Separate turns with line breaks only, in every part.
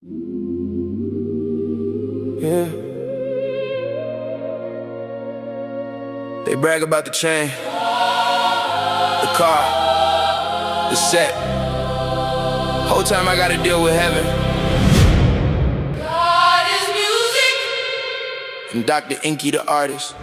Yeah. They brag about the chain, the car, the set. Whole time I gotta deal with heaven.
God is music.
And Dr. EnQi the artist.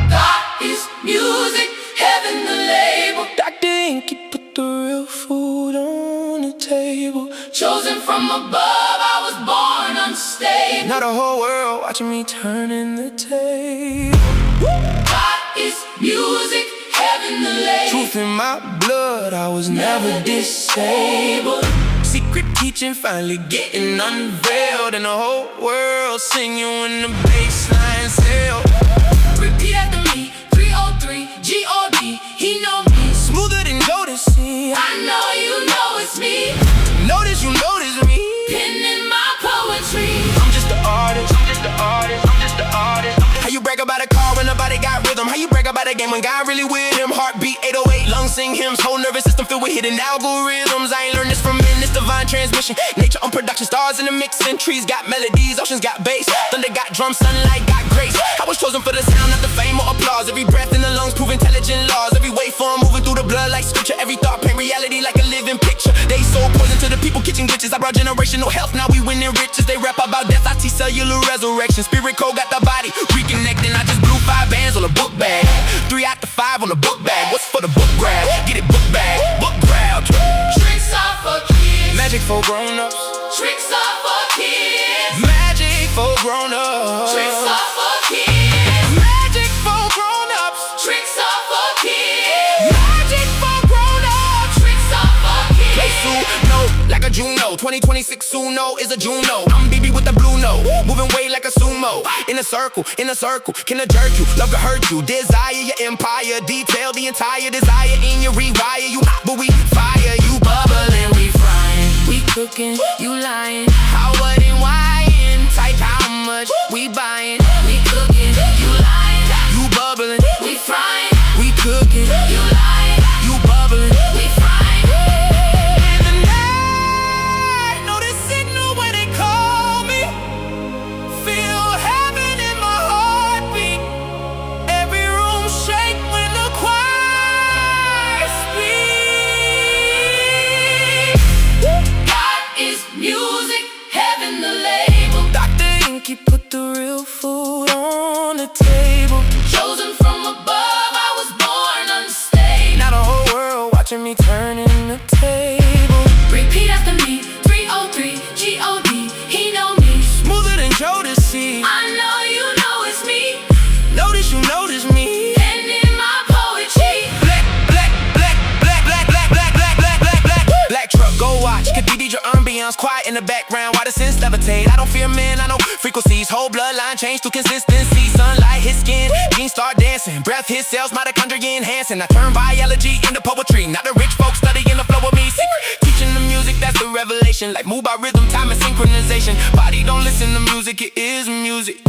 God is music. Heaven the label.
Dr. EnQi put the real food on the table.
Chosen from above, I was born unstable.
Now the whole world watching me turning the table.
God is music. Heaven the label.
Truth in my blood, I was never disabled. Secret teaching finally getting unveiled, and the whole world singing when the bass lines hail.
Repeat after me, 303, G-O-D, he know me.
Smoother than Jodeci.
I know you know it's me.
Notice you notice me.
Penning my poetry.
I'm just the artist, I'm just the artist, I'm just the artist. How you brag about a car when nobody got rhythm? How you brag about a game when God really with him? Heartbeat 808, lungs sing hymns, whole nervous system filled with hidden algorithms. I ain't learned this from men, this divine transmission. Nature on production, stars in the mixing. Trees got melodies, oceans got bass. Thunder got drums, sunlight got grace. I was chosen for the sound, not the fame or applause. Every breath in the lungs prove intelligent laws. Every waveform moving through the blood like scripture. Every thought paint reality like a living picture. They sold poison to the people, kitchen glitches. I brought generational health, now we winning riches. They rap about death, I teach cellular resurrection. Spirit code got the body reconnecting. I just blew 5 bands on a book bag. 3 out of 5 on the book bag. What's for the book grab? Get it book bag, book grab.
Tricks are for kids.
Magic for grown-ups.
Tricks are for kids.
Magic for grown-ups.
Tricks are for kids.
Magic for grown-ups.
Tricks are for kids.
Magic for grown-ups.
Tricks are for kids.
Play Suno like a Juno. 2026 Suno is a Juno. I'm BB with the blue note, moving weight like a sumo. In a circle, can I jerk you? Love to hurt you. Desire your empire. Detail the entire desire in your rewire. You hot, but we fire. You bubbling, we frying.
We cooking, you lying.
How, what, and why? And type how much we buying.
We cooking, you lying.
You bubbling,
We frying.
we cooking.
You lying.
You bubbling.
We frying.
In the night, know the signal when they call me. Feel heaven in my heartbeat. Every room shake when the choir speaks.
God is music. Heaven the label.
Dr. EnQi put the real food on the table.
Chosen from above, I was born unstable.
Now the whole world watching me turning the table.
Repeat after me, 303, G-O-D, he know me.
Smoother than Jodeci.
I know you know it's me.
Notice you notice me.
Penning my poetry.
Black, black, black, black, black, black, black, black, black, black, black. Black truck, go watch. Could be DJ ambiance, quiet in the background. Why the sense levitate? I don't fear men, I know frequencies. Whole bloodline change to consistency. Sunlight hit skin, genes start dancing. Breath hit cells, mitochondria enhancing. I turn biology into poetry. Not the rich folks studying the flow of me. Secret, teaching the music, that's the revelation. Like move by rhythm, time and synchronization. Body don't listen to music, it is music.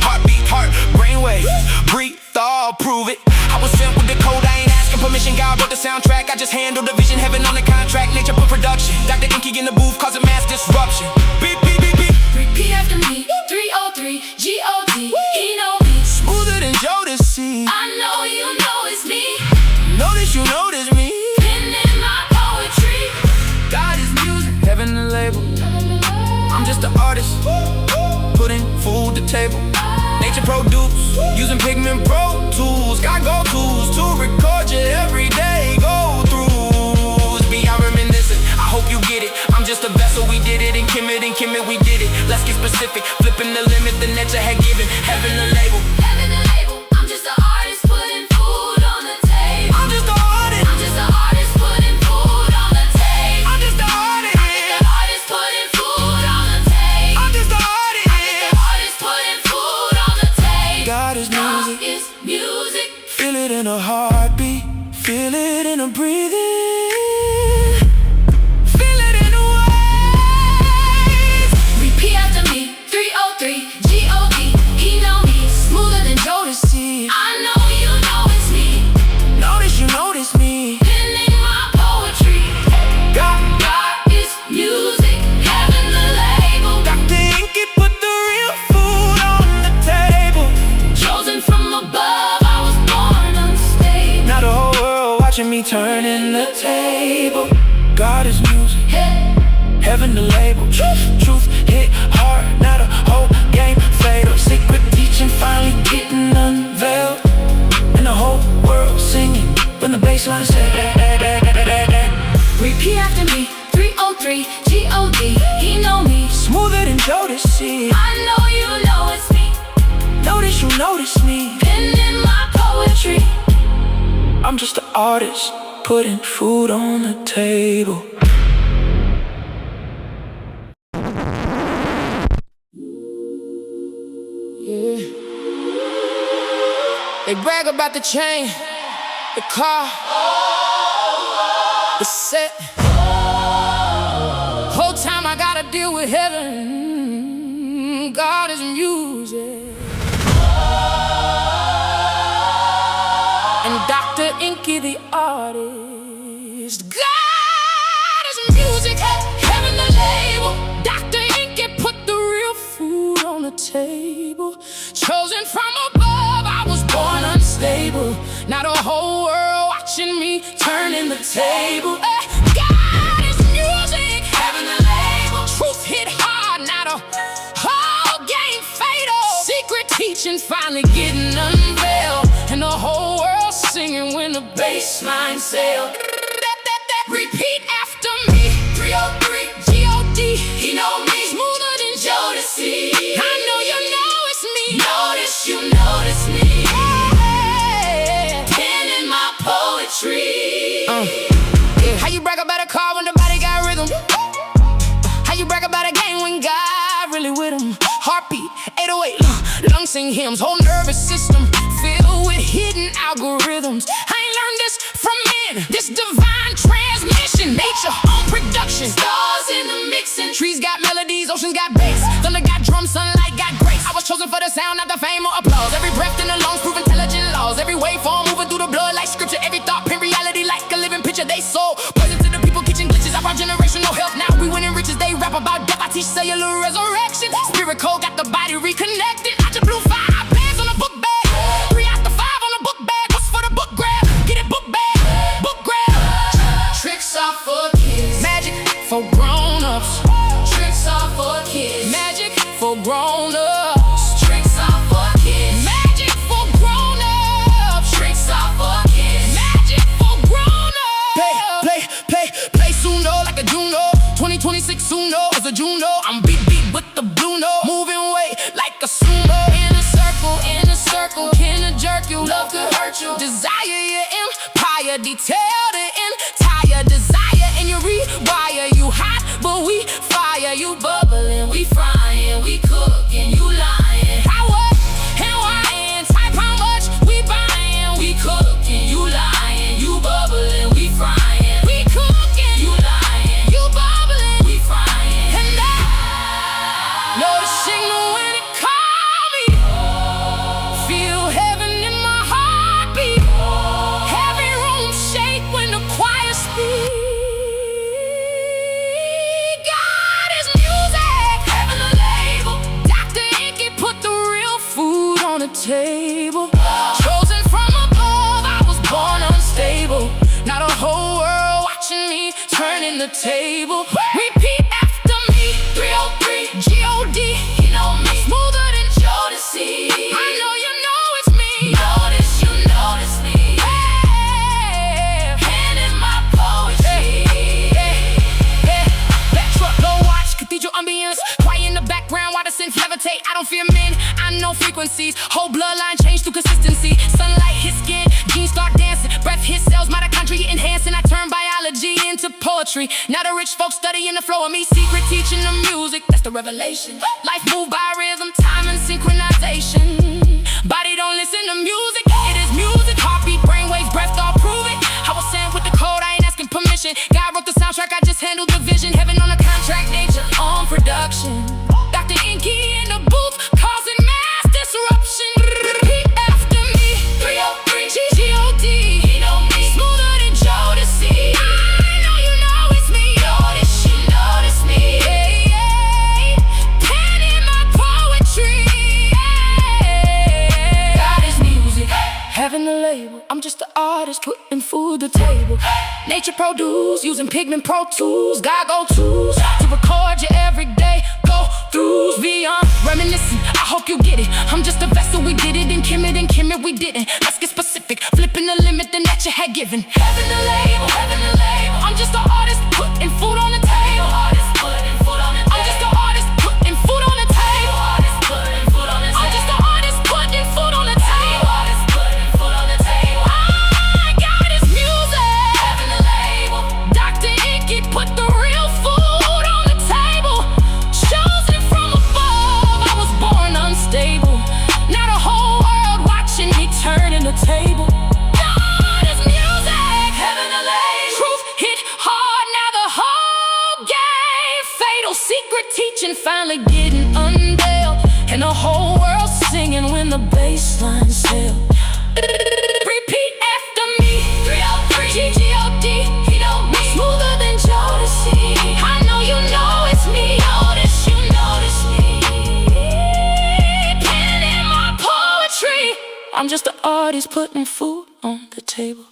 Heartbeat, heart, brainwave. Breathe, thaw, prove it. I was sent with the code, I ain't asking permission. God wrote the soundtrack, I just handled the vision. Heaven on the contract, nature put production. Dr. EnQi in the booth, causing mass disruption. Beep, beep, beep, beep.
Repeat after me, 303, G-O-D, he know me.
Smoother than Jodeci.
I know you know it's me.
Notice you notice me.
Penning my poetry.
God is music, heaven the label. I'm just an artist, putting food to table. Nature produce, using pigment pro tools. Got go-tos to record your everyday go-throughs. Beyond reminiscent, I hope you get it. I'm just a vessel, we did it. And Kim it, we did it. Let's get specific, flipping the limit the nature had given. Heaven the label.
Heaven the label. I'm just an artist putting food on the table.
I'm just an artist.
I'm just an artist putting food on the table.
I'm just an artist.
An artist putting food on the table.
I'm just an artist.
An artist putting food on the table.
God is
God
music.
is music.
Feel it in a heartbeat. Feel it in a breathing. Feel it in a waves.
Repeat after me, 303, G-O-D, he know me.
Smoother than Jodeci.
I know you know it's me.
Notice you notice me.
Penning my poetry.
God
God is music. Heaven the label.
label. Truth hit hard, now the whole game fatal. Secret teaching finally getting unveiled, and the whole world singing when the bassline said
Repeat after me, 303 G-O-D, he know me.
smoother than Jodeci.
I know you know it's me.
Notice you notice me.
Pen in my poetry.
I'm just an artist putting food on the table. Yeah. They brag about the chain, the car, the set. Whole time I gotta deal with heaven. God is music. And Dr. EnQi the artist. God is music, heaven the label. Dr. EnQi put the real food on the table. Chosen from above, I was born unstable. Now the whole world watching me turning the table. God is music, heaven the label. Truth hit hard, now the whole game fatal. Secret teaching finally getting unveiled, and the whole world singing when the bassline sail. Repeat after me, 303 G-O-D, he know me. Smoother than Jodeci. I know you know it's me. Notice you notice me. Pen in my poetry. Yeah. How you brag about a car when the body got rhythm? How you brag about a game when God really with him? Heartbeat, 808, lungs sing hymns. Whole nervous system filled with hidden algorithms. I ain't learned this from men, this divine transmission. Nature on production, stars in the mixing. Trees got melodies, oceans got bass. Thunder got drums, sunlight got grace. I was chosen for the sound, not the fame or applause. Every breath in the lungs prove intelligent laws. Every waveform moving through the blood like scripture. Every thought print reality like a living picture. They sold poison to the people, kitchen glitches. I brought generational health, now we winning riches. They rap about death, I teach cellular resurrection. Spirit code got the body reconnected. I just blew 5 bands on a book bag. 3 out the 5 on a book bag. What's for the book grab? Get it book bag, book grab. Tricks are for kids, magic for grown-ups. Tricks are for kids, magic for grown-ups. Tricks are for kids, magic for grown-ups. Tricks are for kids, magic for grown-ups. Play Suno like a Juno. 2026 Suno is a Juno. I'm beat with the blue note, moving weight like a sumo. In a circle, can a jerk you? Love could hurt you. Desire your empire, detail the entire desire, and you rewire. You hot, but we fire. You bubbling, we frying, we cooking, you lying. How what and why and type how much we buying. We cooking, you lying. You bubbling, we frying. We cooking, you lying. You bubbling, we frying. And I know the signal when it call me. Feel heaven in my heartbeat. Every room shake when the choir speak. God is music, heaven the label. Dr. EnQi put the real food on the table. Chosen from above, I was born unstable. Now the whole world watching me turning the table. Repeat after me, 303 G-O-D, he know me. Smoother than Jodeci. I know you know it's me. Notice you notice me. Pen in my poetry. Back truck, low watch, cathedral ambience. Quiet in the background while the synth levitate. I don't fear men, I know frequencies. Whole bloodline change through consistency. Sunlight hit skin, genes start dancing. Breath hit cells, mitochondria enhancing. I turn biology into poetry. Now the rich folks studying the flow of me. Secret teaching the music, that's the revelation. Life moved by rhythm, time and synchronization. Body don't listen to music, it is music. Heartbeat, brainwaves, breath, all prove it. I was sent with the code, I ain't asking permission. God wrote the soundtrack, I just handled the vision. Heaven on the contract, nature on production. Dr. EnQi in the booth, causing mass disruption. Repeat after me, 303 G-O-D, he know me. Smoother than Jodeci. I know you know it's me. Notice you notice me. Pen in my poetry. God is music, heaven the label. I'm just the artist putting food to the table.
Nature produce, using pigment pro tools. God go tools to record your everyday go throughs. Beyond reminiscing, I hope you get it. I'm just a vessel, we did it in Kemet, we didn't. Let's get specific, flipping the limit that nature had given. Heaven the label, heaven the label. I'm just an artist putting food on the table. I'm just an artist putting food on the table. I'm just an artist putting food on the table. I got his music. Heaven the label. Dr. EnQi put the real food on the table. Chosen from above, I was born unstable. Now the whole world watching me turning the table. God is music. Heaven the label. Truth hit hard, now the whole game fatal. Secret teaching finally getting unveiled, and the whole world singing when the bass lines hail. Repeat after me. 303 GGOD. He know me. Smoother than Jodeci. I know you know it's me. Notice you notice me. Pen in my poetry. I'm just an artist putting food on the table.